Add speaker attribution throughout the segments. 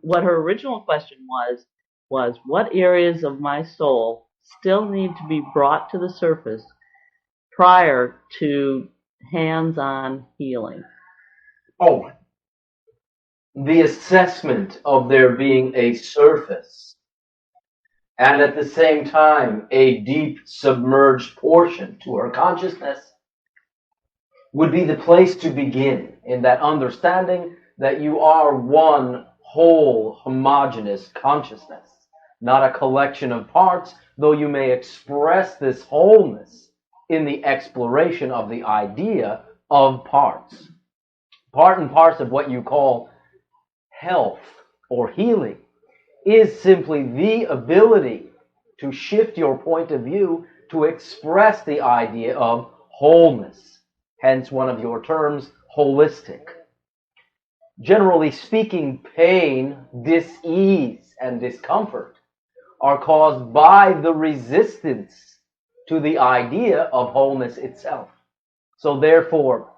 Speaker 1: What her original question was what areas of my soul still need to be brought to the surface prior to hands-on healing?
Speaker 2: Oh, the assessment of there being a surface and at the same time a deep submerged portion to her consciousness would be the place to begin in that understanding that you are one whole homogeneous consciousness, not a collection of parts, though you may express this wholeness in the exploration of the idea of parts. Part and parcel of what you call health or healing is simply the ability to shift your point of view to express the idea of wholeness, hence one of your terms, holistic. Generally speaking, pain, dis-ease, and discomfort are caused by the resistance to the idea of wholeness itself. So therefore,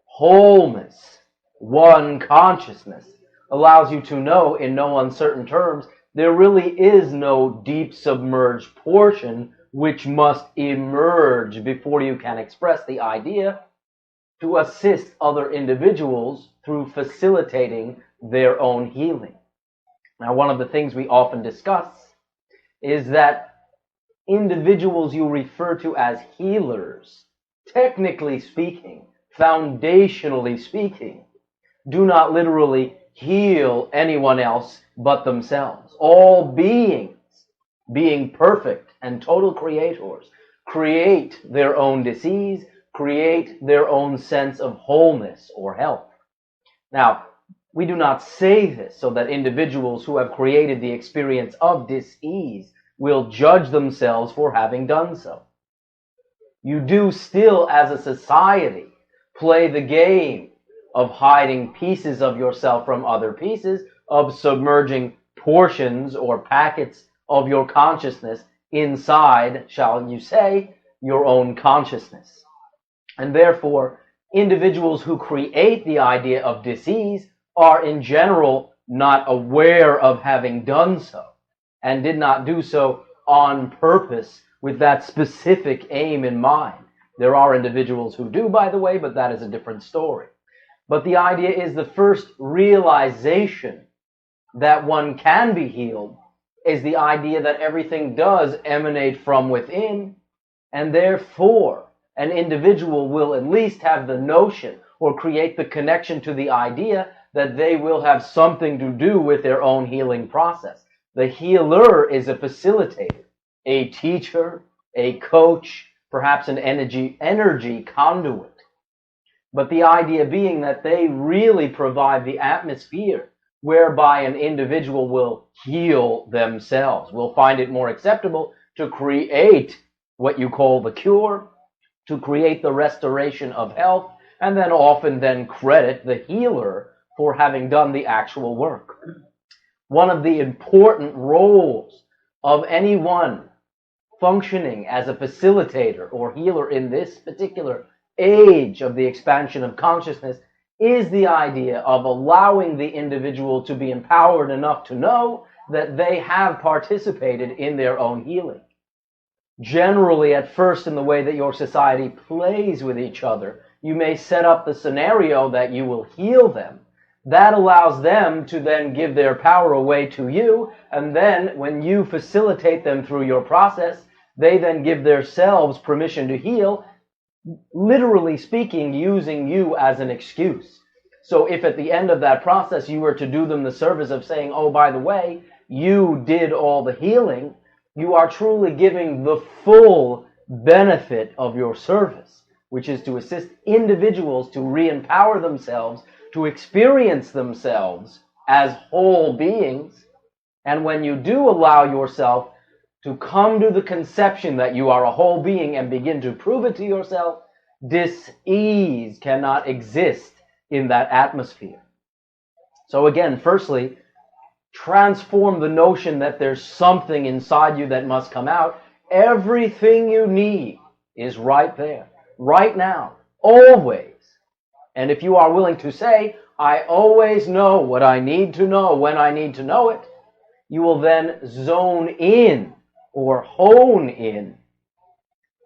Speaker 2: wholeness, one consciousness, allows you to know in no uncertain terms there really is no deep submerged portion which must emerge before you can express the idea to assist other individuals through facilitating their own healing. Now, one of the things we often discuss is that individuals you refer to as healers, technically speaking, foundationally speaking, do not literally heal anyone else but themselves. All beings, being perfect and total creators, create their own disease, create their own sense of wholeness or health. Now, we do not say this so that individuals who have created the experience of dis-ease will judge themselves for having done so. You do still, as a society, play the game of hiding pieces of yourself from other pieces, of submerging portions or packets of your consciousness inside, shall you say, your own consciousness. And therefore, individuals who create the idea of disease are in general not aware of having done so, and did not do so on purpose with that specific aim in mind. There are individuals who do, by the way, but that is a different story. But the idea is the first realization that one can be healed is the idea that everything does emanate from within, and therefore an individual will at least have the notion or create the connection to the idea that they will have something to do with their own healing process. The healer is a facilitator, a teacher, a coach, perhaps an energy conduit. But the idea being that they really provide the atmosphere whereby an individual will heal themselves, will find it more acceptable to create what you call the cure, to create the restoration of health, and then often then credit the healer for having done the actual work. One of the important roles of anyone functioning as a facilitator or healer in this particular age of the expansion of consciousness is the idea of allowing the individual to be empowered enough to know that they have participated in their own healing. Generally, at first, in the way that your society plays with each other, you may set up the scenario that you will heal them. That allows them to then give their power away to you, and then when you facilitate them through your process, they then give themselves permission to heal, literally speaking, using you as an excuse. So if at the end of that process you were to do them the service of saying, oh, by the way, you did all the healing, you are truly giving the full benefit of your service, which is to assist individuals to re-empower themselves, to experience themselves as whole beings. And when you do allow yourself to come to the conception that you are a whole being and begin to prove it to yourself, dis-ease cannot exist in that atmosphere. So again, firstly, transform the notion that there's something inside you that must come out. Everything you need is right there, right now, always. And if you are willing to say, I always know what I need to know when I need to know it, you will then zone in or hone in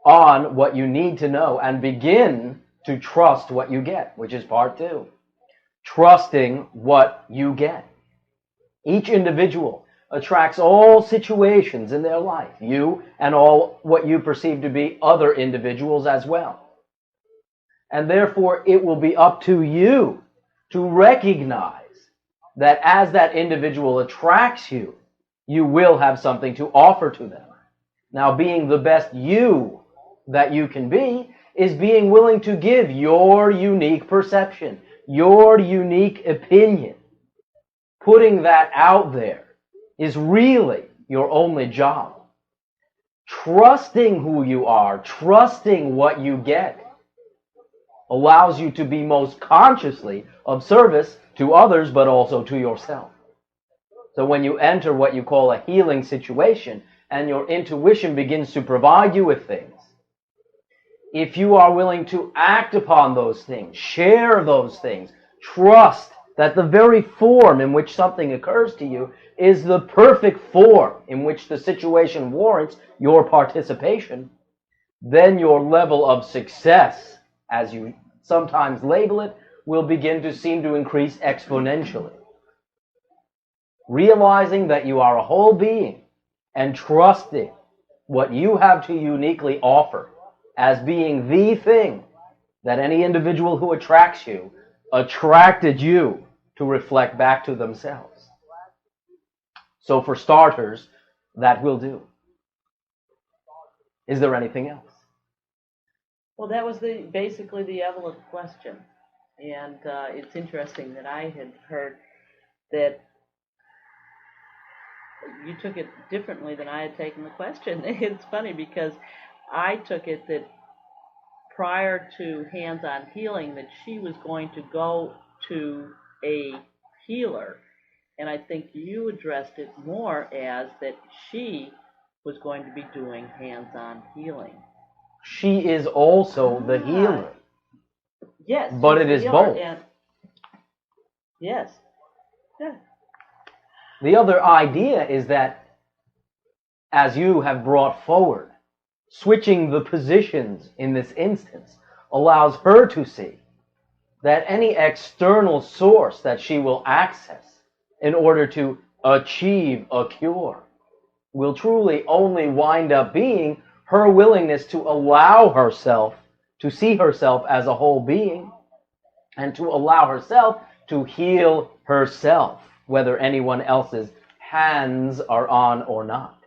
Speaker 2: on what you need to know and begin to trust what you get, which is part 2. Trusting what you get. Each individual attracts all situations in their life, you and all what you perceive to be other individuals as well. And therefore, it will be up to you to recognize that as that individual attracts you, you will have something to offer to them. Now, being the best you that you can be is being willing to give your unique perception, your unique opinion. Putting that out there is really your only job. Trusting who you are, trusting what you get, allows you to be most consciously of service to others, but also to yourself. So when you enter what you call a healing situation, and your intuition begins to provide you with things, if you are willing to act upon those things, share those things, trust that the very form in which something occurs to you is the perfect form in which the situation warrants your participation, then your level of success, as you sometimes label it, will begin to seem to increase exponentially. Realizing that you are a whole being and trusting what you have to uniquely offer as being the thing that any individual who attracts you attracted you to reflect back to themselves. So for starters, that will do. Is there anything else?
Speaker 1: Well, that was basically the Evelyn question. And it's interesting that I had heard that you took it differently than I had taken the question. It's funny because I took it that prior to hands-on healing that she was going to go to a healer. And I think you addressed it more as that she was going to be doing hands-on healing.
Speaker 2: She is also the healer.
Speaker 1: Yes.
Speaker 2: But it is both.
Speaker 1: Yes. Yeah.
Speaker 2: The other idea is that, as you have brought forward, switching the positions in this instance allows her to see that any external source that she will access in order to achieve a cure will truly only wind up being her willingness to allow herself to see herself as a whole being and to allow herself to heal herself, whether anyone else's hands are on or not.